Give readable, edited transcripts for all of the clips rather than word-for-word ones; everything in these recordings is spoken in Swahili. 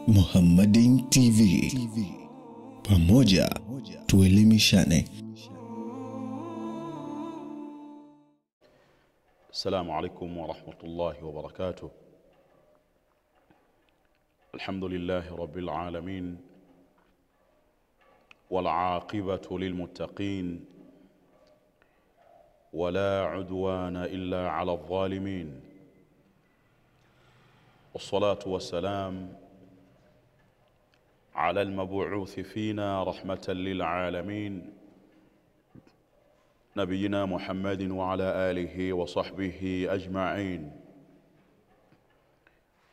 Muhammadin TV. Pamoja tuelimishane. السلام عليكم ورحمة الله وبركاته. الحمد لله رب العالمين والعاقبة للمتقين ولا عدوان إلا على الظالمين، والصلاة والسلام على المبعوث فينا رحمة للعالمين نبينا محمد وعلى آله وصحبه أجمعين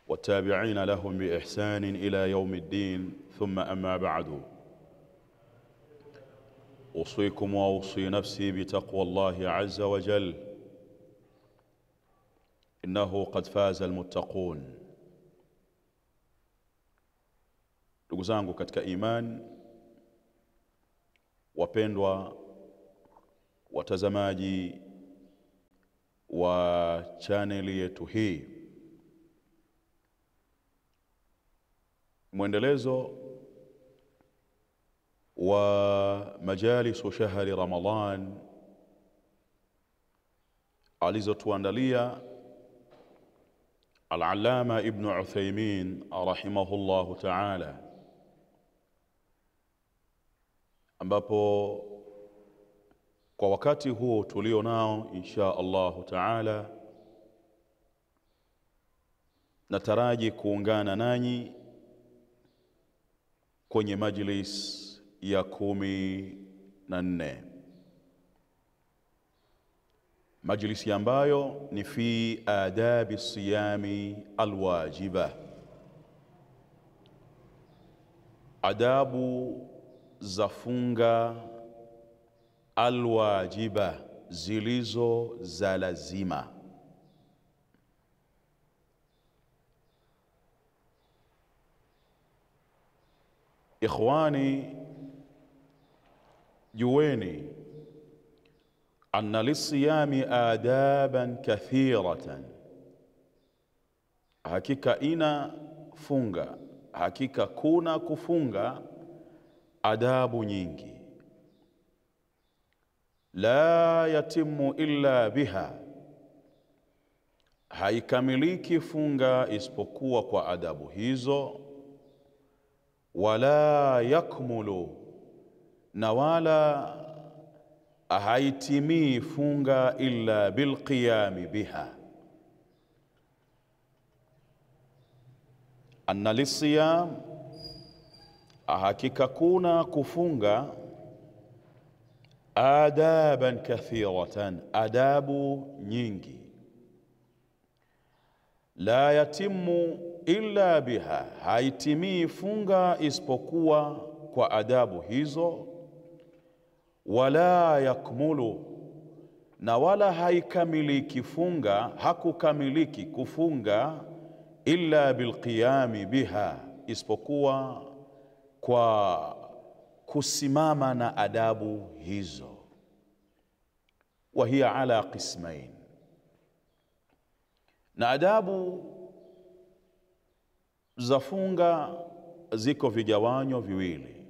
والتابعين لهم بإحسان إلى يوم الدين، ثم أما بعد، أوصيكم وأوصي نفسي بتقوى الله عز وجل، إنه قد فاز المتقون. Ndugu zangu katika imani, wapendwa watazamaji wa chaneli yetu hii, mwendelezo wa majalisu shahri Ramadhan alizotuandalia Al-Allama Ibn Uthaymin rahimahullahu ta'ala, ambapo kwa wakati huo tulio nao insha Allahu ta'ala nataraji kuungana nanyi kwenye majlis ya 14, majlisi ambayo ni fi adabi siyami alwajiba, adabu za funga alwajiba, zilizo za lazima. Ikhwani, jueni anna lisiyami adaban kathiratan, hakika ina funga, hakika kuna kufunga adabu nyingi. La yatimu illa biha, haikamiliki funga isipokuwa kwa adabu hizo. Wala yakmulu, na wala haitimii funga illa bilqiyami biha. Anna lisiyam, hakika kuna kufunga adaban kathiratan, adabu nyingi. La yatimu illa biha, haitimii funga isipokuwa kwa adabu hizo. Wala yakmulu, na wala haikamiliki funga, hakukamiliki kufunga illa bilqiyami biha, isipokuwa kwa kusimama na adabu hizo. Wa hiya ala qismain, na adabu za funga ziko vigawanyo viwili.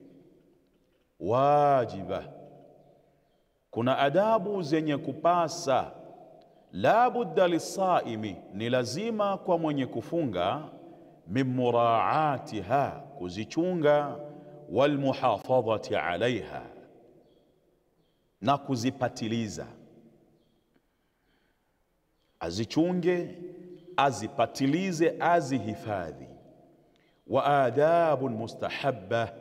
Wajiba, kuna adabu zenye kupasa, la budda lisaimi, ni lazima kwa mwenye kufunga, min muraatiha, kuzichunga, walmuhafadhati alaiha, na kuzipatiliza. Azichunge, azipatilize, azihifadhi. Wa adabun mustahabba,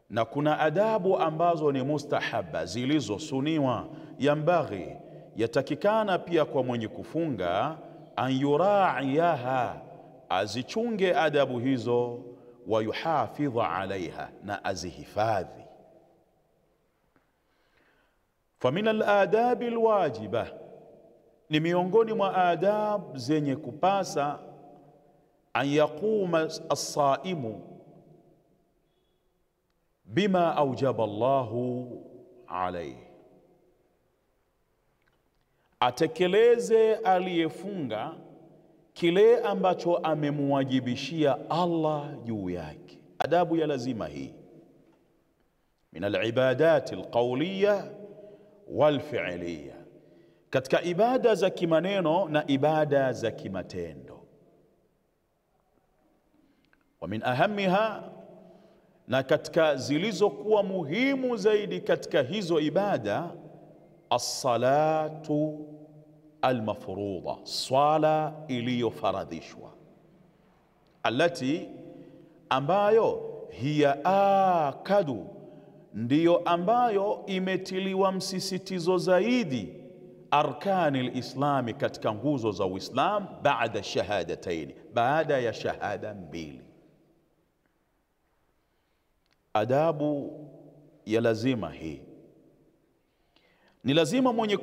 na kuna adabu ambazo ni mustahabba, zilizosuniwa. Yambaghi, yatakikana pia kwa mwenye kufunga, an yuraiyaha, azichunge adabu hizo, wa yuhafidha alaiha, na azihifadhi. Famin aladabi alwajiba, ni miongoni mwa adab zenye kupasa, an yaquma as-saimu bima aujaba Allahu alayhi, atekeleze aliyefunga kile ambacho amemwajibishia Allah juu yake. Adabu ya lazima hii min al-ibadat al-qawliya wal-fi'liya, katika ibada za kimaneno na ibada za kimatendo. Wa min ahamiha, na katika zilizokuwa muhimu zaidi katika hizo ibada, as-salatu al-mafruḍa, swala iliyofaradhishwa, allati, ambayo hiya akadu, ndiyo ambayo imetiliwa msisitizo zaidi, arkani al-islami, katika nguzo za Uislamu, baada shahadatayn, baada ya shahada mbili. Adabu ya lazima hii ni lazima mwenye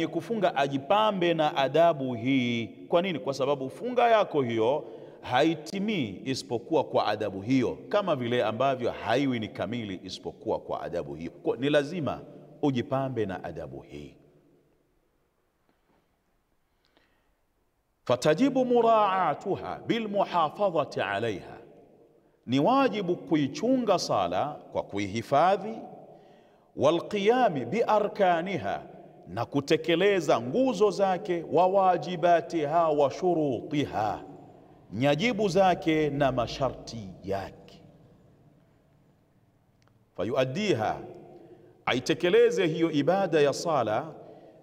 kufunga ajipambe na adabu hii. Kwa nini? Kwa sababu funga yako hiyo haitimii isipokuwa kwa adabu hiyo, kama vile ambavyo haiwi ni kamili isipokuwa kwa adabu hiyo. Kwa ni lazima ujipambe na adabu hii. Fatajibu muraatuha bilmuhafadhati alaiha, ni wajibu kuichunga sala kwa kuihifadhi, walqiyami biarkaniha, na kutekeleza nguzo zake, wa wajibatiha wa shurutiha, nyajibu zake na masharti yake. Fayuaddiha, aitekeleze hiyo ibada ya sala,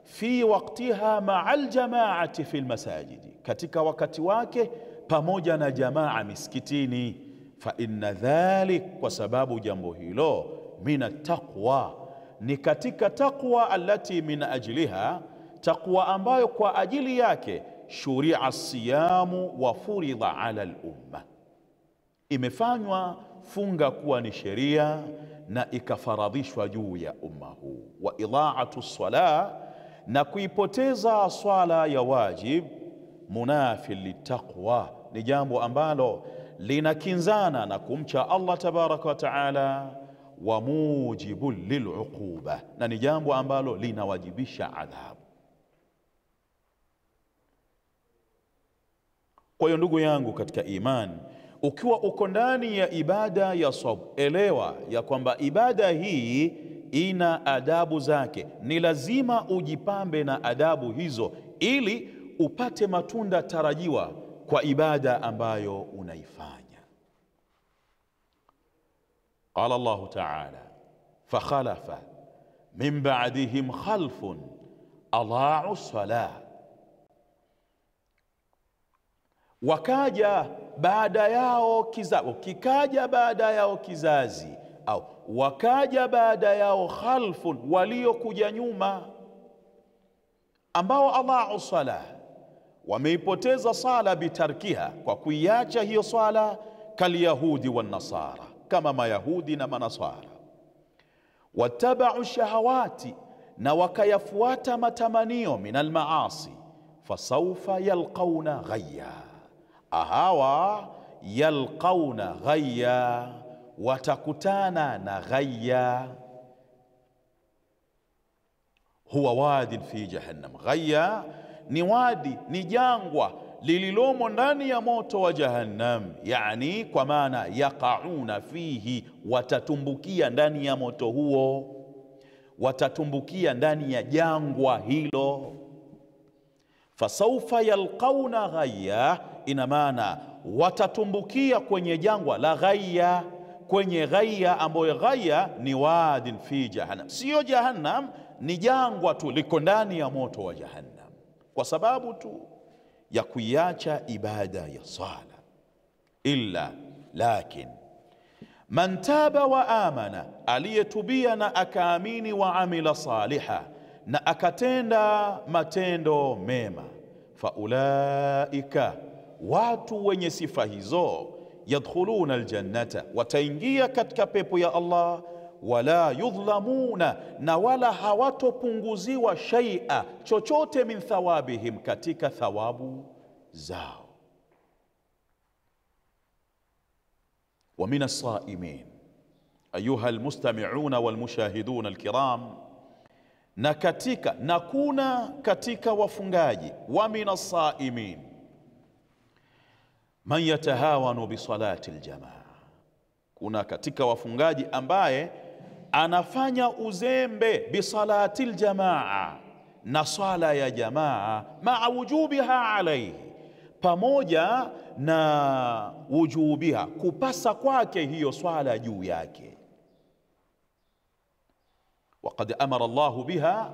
fi waqtiha ma'al jama'ati fil masajidi, katika wakati wake pamoja na jamaa miskitini. Fa inna dhalik, kwa sababu jambo hilo, min at-taqwa, ni katika taqwa, allati min ajliha, taqwa ambayo kwa ajili yake shuria siyamu wa furidha ala al-umma, imefanywa funga kuwa ni sheria na ikafaradhishwa juu ya umma huu. Wa idha'atu as-salah, na kuipoteza swala ya wajib, munafil litaqwa, ni jambo ambalo linakinzana na kumcha Allah tabaraka wa taala, wa mujibul liluquba, na ni jambo ambalo linawajibisha adhabu. Kwa hiyo ndugu yangu katika imani, ukiwa uko ndani ya ibada ya sawm, elewa ya kwamba ibada hii ina adabu zake. Ni lazima ujipambe na adabu hizo ili upate matunda tarajiwa kwa ibada ambayo unaifanya. Qala Allahu ta'ala, fakhalafa min ba'dihim khalfun adaa'u as-salah, wakaja baada yao kizazi, kikaja baada yao kizazi, au wakaja baada yao khalfun, waliokuja nyuma, ambao adaa'u salah, wameipoteza sala bitarkiha, kwa kuiacha hiyo sala, kalyahudi wan nasara, kama mayahudi na manasara. Wattaba'u shahawati, na wakayafuata matamanio, min almaasi, fasawfa yalqawna ghayya, ahawa yalqawna ghayya, watakutana na ghayya. Huwa wadin fi jahannam, ghayya ni wadi, ni jangwa lililomo ndani ya moto wa Jahannam, yani kwa maana yaqauna fihi, watatumbukia ndani ya moto huo, watatumbukia ndani ya jangwa hilo. Fasawfa yalqauna ghayya, ina maana watatumbukia kwenye jangwa la ghayya, kwenye ghayya ambayo ghayya ni wadin fi jahannam, sio Jahannam, ni jangwa tu liko ndani ya moto wa Jahannam, kwa sababu tu ya kuiacha ibada ya sala. Illa lakin man taba wa amana, aliyetubia na akaamini, wa amila saliha, na akatenda matendo mema, faulaika, watu wenye sifa hizo, yadkhuluna aljannata, wataingia katika pepo ya Allah, wala yudhlamuna, na wala hawatopunguziwa shay'a, chochote, min thawabihim, katika thawabu zao. Wa min as-saimin, ayuha almustami'una walmushahiduna alkiram, na kuna katika wafungaji, wa min as-saimin, man yatahawanu bi salati aljamaa, kuna katika wafungaji ambaye anafanya uzembe bi salati aljamaa, na swala ya jamaa, maa wujubiha alayhi, pamoja na wujubiha, kupasa kwake hiyo swala juu yake. Waqad amara Allahu biha,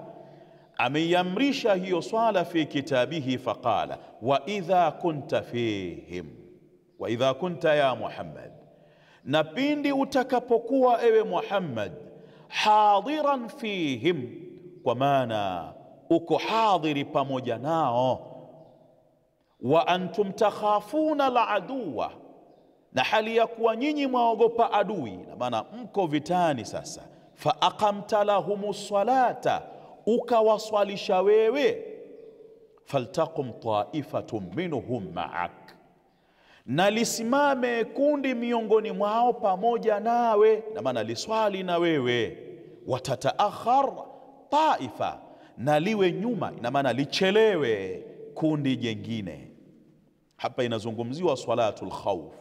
ameyamrisha hiyo swala fi kitabihi, faqala wa idha kunta fihim, wa idha kunta ya Muhammad, na pindi utakapokuwa ewe Muhammad, hadiran fihim, kwa maana uko hadhiri pamoja nao, wa antum takhafuna al-aduwa, na hali ya kuwa nyinyi mwaogopa adui, na maana mko vitani sasa. Fa aqamta lahumus salata, ukawaswalisha wewe, faltaqum ta'ifatun minhum ma'ak, na lisimame kundi miongoni mwao pamoja nawe, na maana liswali na wewe. Watataakhar ta'ifa, na liwe nyuma, na maana lichelewe kundi jengine. Hapa inazungumziwa salatul khawf.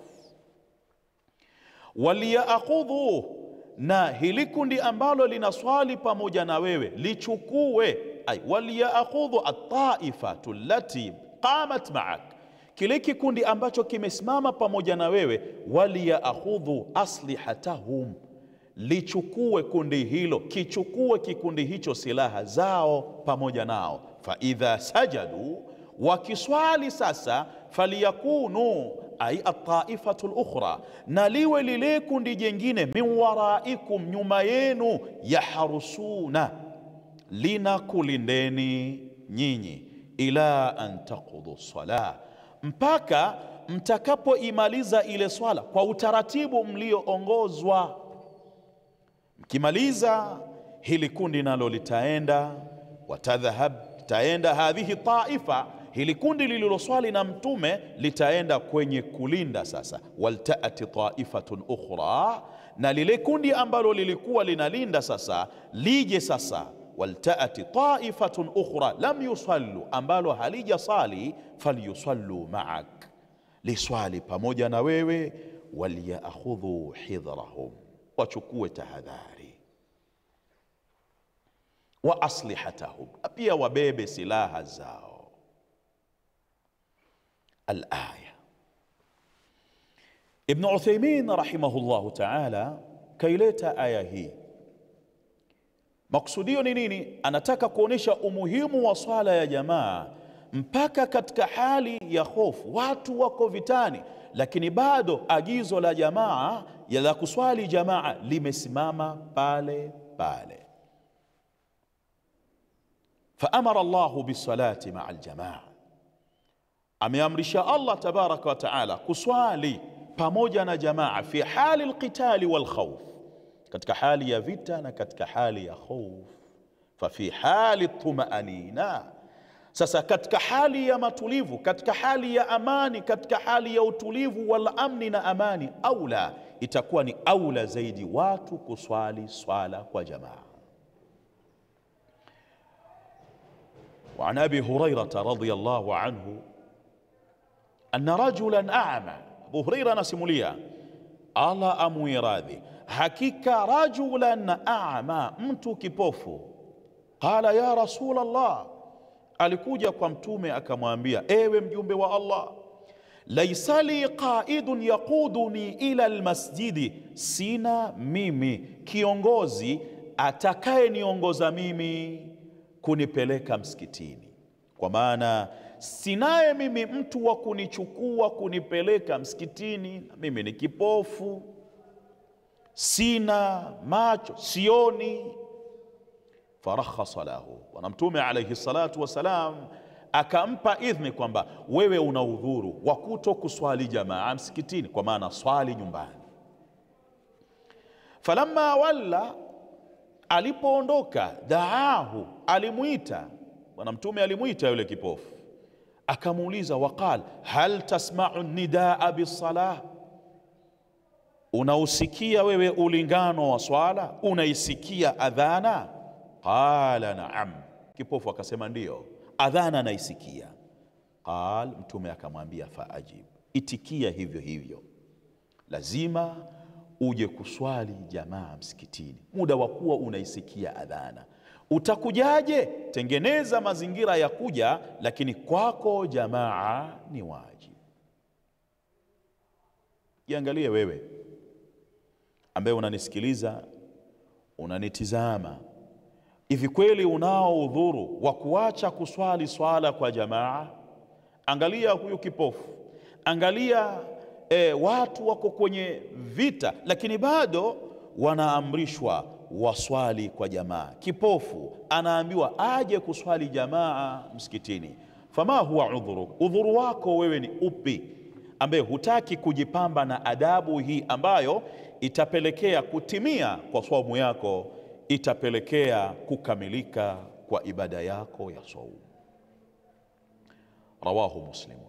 Waliyakhudhu, na hili kundi ambalo linaswali pamoja na wewe lichukue, ay waliyakhudhu at-taifatu allati qamat ma'ak, kile kikundi ambacho kimesimama pamoja na wewe, waliyakhudhu aslihatahum, lichukue kundi hilo, kichukue kikundi hicho silaha zao pamoja nao. Fa idha sajadu, wakiswali sasa, faliyakunu ay at-taifatu al-ukhra, na liwe lile kundi jengine, min waraikum, nyuma yenu, yaharusuna, linakulindeni nyinyi, ila an taqudu salah, mpaka mtakapoimaliza ile swala kwa utaratibu mlioongozwa. Mkimaliza hili kundi nalo litaenda, watadhhab, taenda hadhihi taifa, hili kundi lililoswali na mtume litaenda kwenye kulinda sasa. Waltaati taifatun ukhra, na lile kundi ambalo lilikuwa linalinda sasa lije sasa. Waltaati taifatun ukhra lam yusallu, ambalo halijasali, falyusallu ma'ak, liswali pamoja na wewe. Waliyakhudhu hidhrahum, wachukue tahadhari, wa aslihatahum, pia wabebe silaha zao. Al-aya. Ibn Uthaymin rahimahullahu ta'ala kaileta aya hii. Maksudio ni nini? Anataka kuonesha umuhimu wa swala ya jamaa mpaka katika hali ya hofu, watu wako vitani, lakini bado agizo la jamaa la kuswali jamaa limesimama pale pale. Fa amara Allahu bisalati ma'a aljamaa, ameamrisha Allah tabaraka wa taala kuswali pamoja na jamaa, fi hali alqitali wal khawf, katika hali ya vita na katika hali ya khawf. Fa fi hali tumaanina, sasa katika hali ya matulivu, katika hali ya amani, katika hali ya utulivu, wal amni, na amani, aula, itakuwa ni aula zaidi watu kuswali swala kwa jamaa. Wa an Abi Hurairata radhiyallahu anhu anna rajulan a'ma, Abu Huraira anasimulia, Allah amuiradhi, hakika rajulan a'ma, mtu kipofu. Qala ya Rasul Allah, alikuja kwa mtume akamwambia, ewe mjumbe wa Allah, laisa li qaidun yaquduni ila almasjidi, sina mimi kiongozi atakaye niongoza mimi kunipeleka msikitini, kwa maana sinaye mimi mtu wa kunichukua kunipeleka msikitini, na mimi ni kipofu, sina macho, sioni. Farakhasa lahu, na mtume alayhi salatu wasalam akampa idhni kwamba wewe una udhuru wa kuto kuswali jamaa msikitini, kwa maana swali nyumbani. Falamma walla, alipoondoka, daahu, alimuita. Bwana mtume alimuita yule kipofu, akamuuliza, waqal hal tasma'u nidaa bisalah, unausikia wewe ulingano wa swala, unaisikia adhana? Qala na'am, kipofu akasema ndiyo, adhana naisikia. Qal, mtume akamwambia faajib, itikia hivyo hivyo. Lazima uje kuswali jamaa msikitini muda wa kuwa unaisikia adhana. Utakujaje? Tengeneza mazingira ya kuja, lakini kwako jamaa ni wajibu. Jiangalie wewe ambaye unanisikiliza, unanitizama, hivi kweli unao udhuru wa kuacha kuswali swala kwa jamaa? Angalia huyu kipofu, angalia watu wako kwenye vita, lakini bado wanaamrishwa waswali kwa jamaa. Kipofu anaambiwa aje kuswali jamaa msikitini. Fama huwa udhuru wako wewe ni upi, ambaye hutaki kujipamba na adabu hii ambayo itapelekea kutimia kwa saumu yako, itapelekea kukamilika kwa ibada yako ya saumu. Rawahu Muslimun.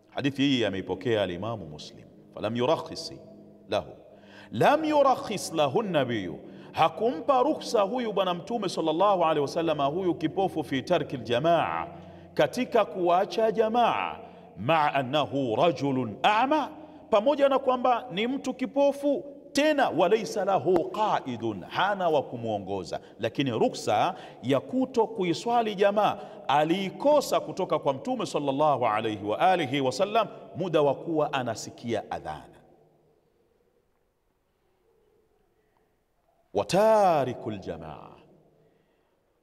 Hadithi hii ameipokea al-Imamu Muslim. Falam yurakhis lahu, lam yurakhis lahu an-nabiy, hakumpa rukhsa huyu bwana mtume sallallahu alaihi wasallam huyu kipofu fi tarki al-jamaa, katika kuacha jamaa, maa annahu rajulun a'ma, pamoja na kwamba ni mtu kipofu, tena walaysa lahu qaidun, hana wa kumuongoza. Lakini ruksa ya kuto kuiswali jamaa aliikosa kutoka kwa mtume sallallahu alayhi wa alihi wasallam muda wa kuwa anasikia adhana. Watarikul jamaa,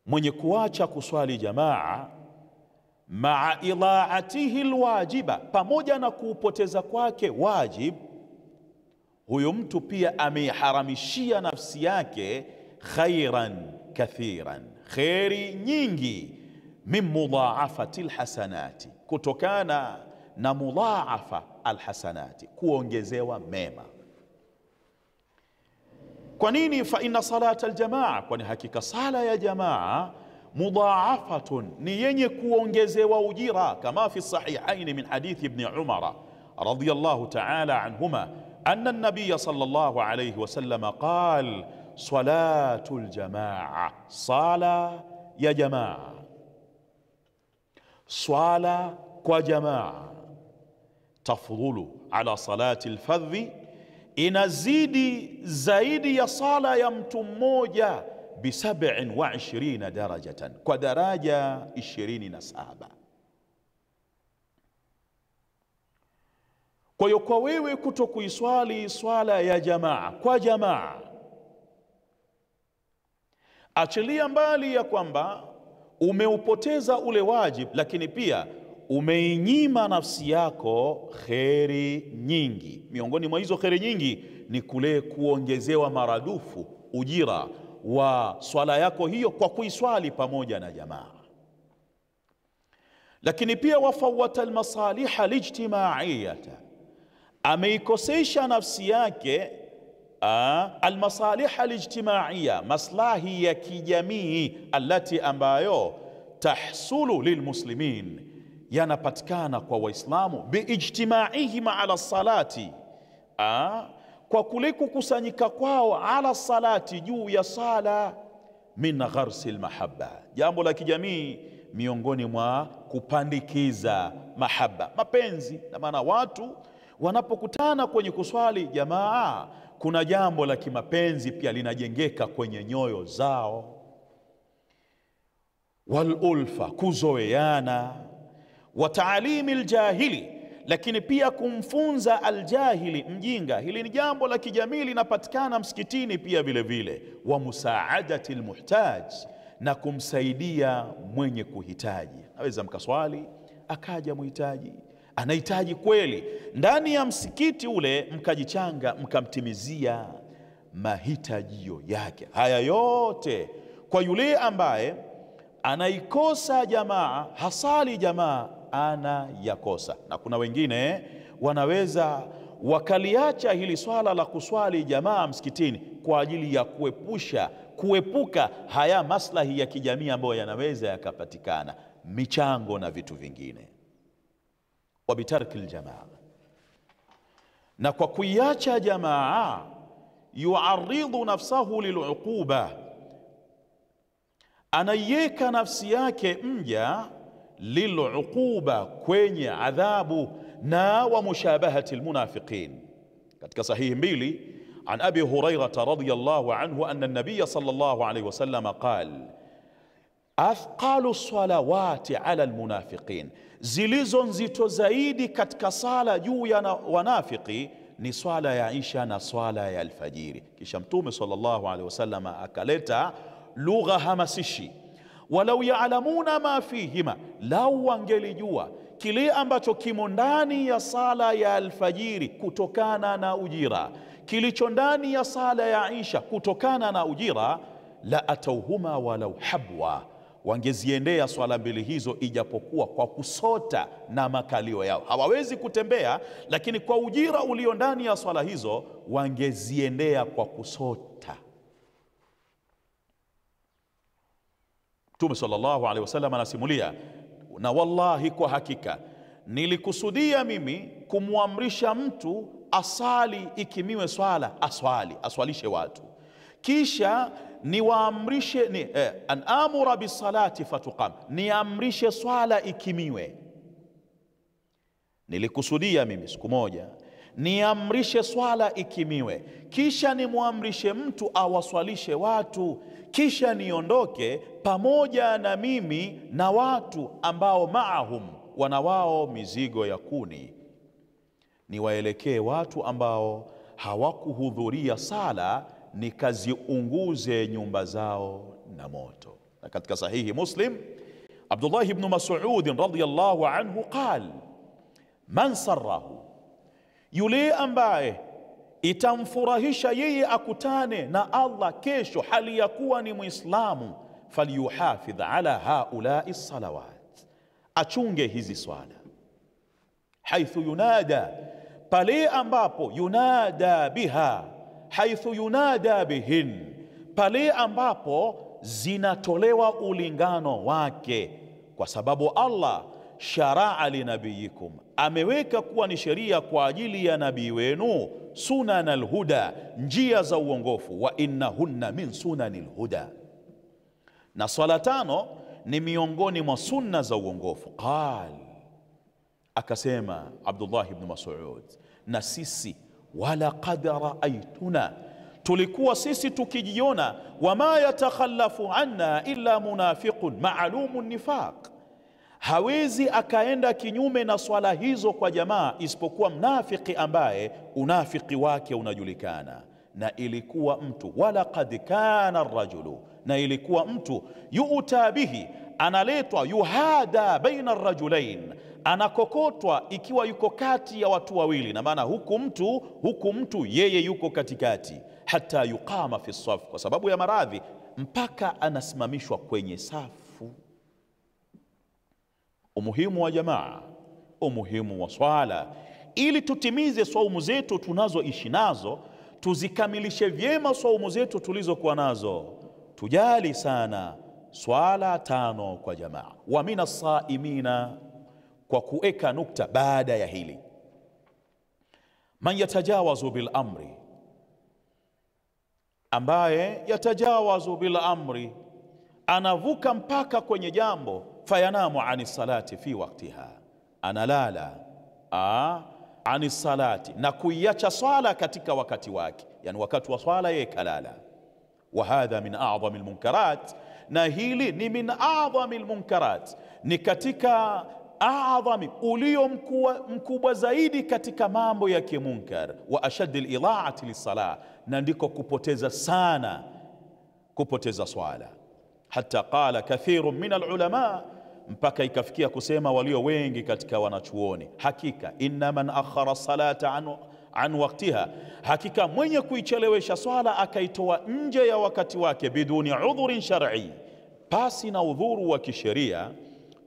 mwenye kuacha kuswali jamaa, maa idhaatihi alwajiba, pamoja na kuupoteza kwake wajib, huyo mtu pia ameiharamishia nafsi yake khairan kathiran, khairi nyingi, min mudhaafati alhasanati, kutokana na mudhaafa alhasanati, kuongezewa mema. Kwa nini? Fa inna salata aljamaa, kwani hakika sala ya jamaa mudhaafatun, ni yenye kuongezewa ujira, kama fi sahihain min hadithi ibn Umar radiyallahu ta'ala anhuma أن النبي صلى الله عليه وسلم قال: صلاة الجماعة، صلاة يا جماعة، صلاة وجماعة، تفضل على صلاة الفذ، inazidi zaidi ya sala ya mtu mmoja, ب27 darajatan, kwa daraja 27. Kwa hiyo kwa wewe kuto kuiswali swala ya jamaa kwa jamaa, achilia mbali ya kwamba umeupoteza ule wajib, lakini pia umeinyima nafsi yako kheri nyingi. Miongoni mwa hizo kheri nyingi ni kule kuongezewa maradufu ujira wa swala yako hiyo kwa kuiswali pamoja na jamaa. Lakini pia wafawata almasaliha alijtimaiyata, ameikosesha nafsi yake almasaliha alijtimaiya, maslahi ya kijamii, allati ambayo tahsulu lilmuslimin, yanapatikana kwa Waislamu, biijtimaihim ala salati, kwa kule kukusanyika kwao, ala salati, juu ya sala, min gharsi almahabba, jambo la kijamii miongoni mwa kupandikiza mahaba, mapenzi. Na maana watu wanapokutana kwenye kuswali jamaa, kuna jambo la kimapenzi pia linajengeka kwenye nyoyo zao. Walulfa, kuzoeana. Wa taalimi aljahili, lakini pia kumfunza aljahili, mjinga. Hili ni jambo la kijamii linapatikana msikitini pia vile vile. Wa musaadati almuhtaj, na kumsaidia mwenye kuhitaji. Naweza mkaswali akaja muhitaji, anahitaji kweli, ndani ya msikiti ule mkajichanga, mkamtimizia mahitajio yake. Haya yote kwa yule ambaye anaikosa jamaa, hasali jamaa, anayakosa. Na kuna wengine wanaweza wakaliacha hili swala la kuswali jamaa msikitini kwa ajili ya kuepuka haya maslahi ya kijamii ambayo yanaweza yakapatikana, michango na vitu vingine. Wa bitarki aljamaa, na kwa kuiacha jamaa, yuaridhu nafsahu liluquba, anaiweka nafsi yake mja liluquba, kwenye adhabu, na wa mushabahati almunafiqin. Katika sahihi mbili an Abi Hurairah radhiyallahu anhu anna an-nabiy sallallahu alayhi wasallam qala athqalu salawati ala almunafiqin, zilizo nzito zaidi katika sala juu ya wanafiki ni swala ya Isha na swala ya alfajiri. Kisha Mtume sallallahu alaihi wasallam akaleta lugha hamasishi, walau ya'lamuna ma fihima, lau wangelijua kile ambacho kimo ndani ya sala ya alfajiri kutokana na ujira, kilicho ndani ya sala ya Isha kutokana na ujira, la atauhuma walau habwa, wangeziendea swala mbili hizo ijapokuwa kwa kusota na makalio yao. Hawawezi kutembea, lakini kwa ujira ulio ndani ya swala hizo wangeziendea kwa kusota. Mtume sallallahu alaihi wasallam anasimulia, na wallahi, kwa hakika nilikusudia mimi kumwamrisha mtu asali ikimiwe swala, aswalishe watu, kisha niwaamrishe an amura bisalati fatuqam, niamrishe swala ikimiwe. Nilikusudia mimi siku moja niamrishe swala ikimiwe, kisha nimwamrishe mtu awaswalishe watu, kisha niondoke pamoja na mimi na watu ambao maahum, wanawao mizigo ya kuni, niwaelekee watu ambao hawakuhudhuria sala, nikaziunguze nyumba zao na moto. Na katika sahihi Muslim, Abdullah ibn Mas'ud radhiyallahu anhu qal, man sarrahu, yule ambaye itamfurahisha yeye akutane na Allah kesho hali ya kuwa ni Muislamu, falyuhafidh ala haulai salawat, achunge hizi swala, haithu yunada, pale ambapo yunada biha, haithu yunada bihin, pale ambapo zinatolewa ulingano wake, kwa sababu Allah sharaa linabiyikum, ameweka kuwa ni sheria kwa ajili ya nabii wenu, sunan alhuda, njia za uongofu, wa innahunna min sunanil huda, na swala tano ni miongoni mwa sunna za uongofu. Qal, akasema Abdullah ibn Mas'ud, na sisi wala qad raaituna, tulikuwa sisi tukijiona, wama yatakhallafu anna illa munafiqun ma'lumun nifaq, hawezi akaenda kinyume na swala hizo kwa jamaa isipokuwa mnafiki ambaye unafiki wake unajulikana. Na ilikuwa mtu, wala qad kana ar-rajulu, na ilikuwa mtu, yu'ta bihi, analetwa, yuhada baina ar-rajulain, anakokotwa ikiwa yuko kati ya watu wawili, na maana huku mtu yeye yuko katikati, hata yuqama fi saf, kwa sababu ya maradhi mpaka anasimamishwa kwenye safu. Umuhimu wa jamaa, umuhimu wa swala, ili tutimize swaumu zetu tunazoishi nazo, tuzikamilishe vyema swaumu zetu tulizokuwa nazo, tujali sana swala tano kwa jamaa. Wa minas saimina, kwa kuweka nukta baada ya hili, man yatajawazu bil amri, ambaye yatajawazu bil amri, anavuka mpaka kwenye jambo, fayanamu ani salati fi waktiha, analala ani salati, na kuiacha swala katika wakati wake, yani wakati wa swala yeye kalala. Wa hadha min a'zami almunkarat, na hili ni min a'zami almunkarat, ni katika a'zami, ulio mkubwa zaidi katika mambo ya kimunkar. Wa ashaddi al-idha'ati lis-salah, na ndiko kupoteza sana, kupoteza swala. Hata qala kathirun min al-ulama, mpaka ikafikia kusema walio wengi katika wanachuoni, hakika inna man akhara salata an waqtiha, hakika mwenye kuichelewesha swala akaitoa nje ya wakati wake, biduni udhurin shar'i, pasi na udhuru wa kisheria,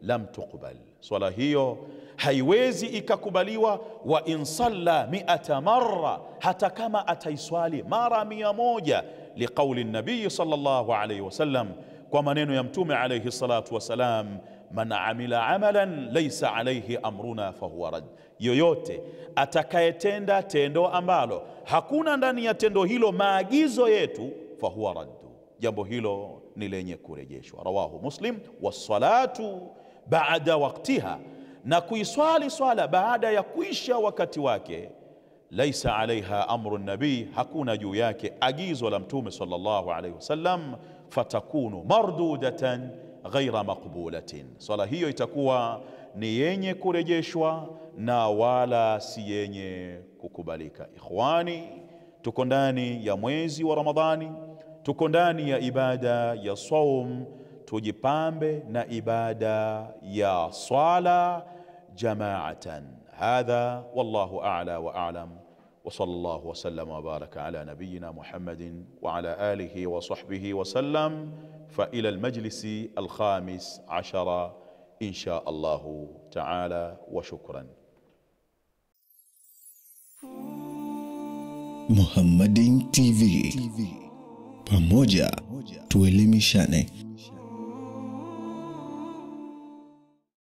lam tuqbal, swala hiyo haiwezi ikakubaliwa. Wa in salla 100 marra, hata kama ataiswali mara 100, liqauli nabii sallallahu alayhi wasallam, kwa maneno ya Mtume alayhi salatu wasalam, man amila amalan laysa alayhi amruna fahuwa rad, yoyote atakayetenda tendo ambalo hakuna ndani ya tendo hilo maagizo yetu, fahuwa raddu, jambo hilo ni lenye kurejeshwa. Rawahu Muslim. Wassalatu ba'da waqtiha, na kuiswali swala baada ya kuisha wakati wake, laisa alaiha amru nabii, hakuna juu yake agizo la Mtume sallallahu alaihi wasallam, fatakunu mardudatan ghaira maqbulatin, swala hiyo itakuwa ni yenye kurejeshwa na wala si yenye kukubalika. Ikhwani, tuko ndani ya mwezi wa Ramadhani, tuko ndani ya ibada ya saum. Tujipambe na ibada ya swala jamaatan. Hadha wallahu a'la wa a'lam, wa sallallahu wa sallam wa baraka ala nabiyyina Muhammadin wa ala alihi wa sahbihi wa sallam. Fa ila al-majlisi al-khamis ashara insha Allahu ta'ala, wa shukran. Muhammadin TV, pamoja tuelimishane.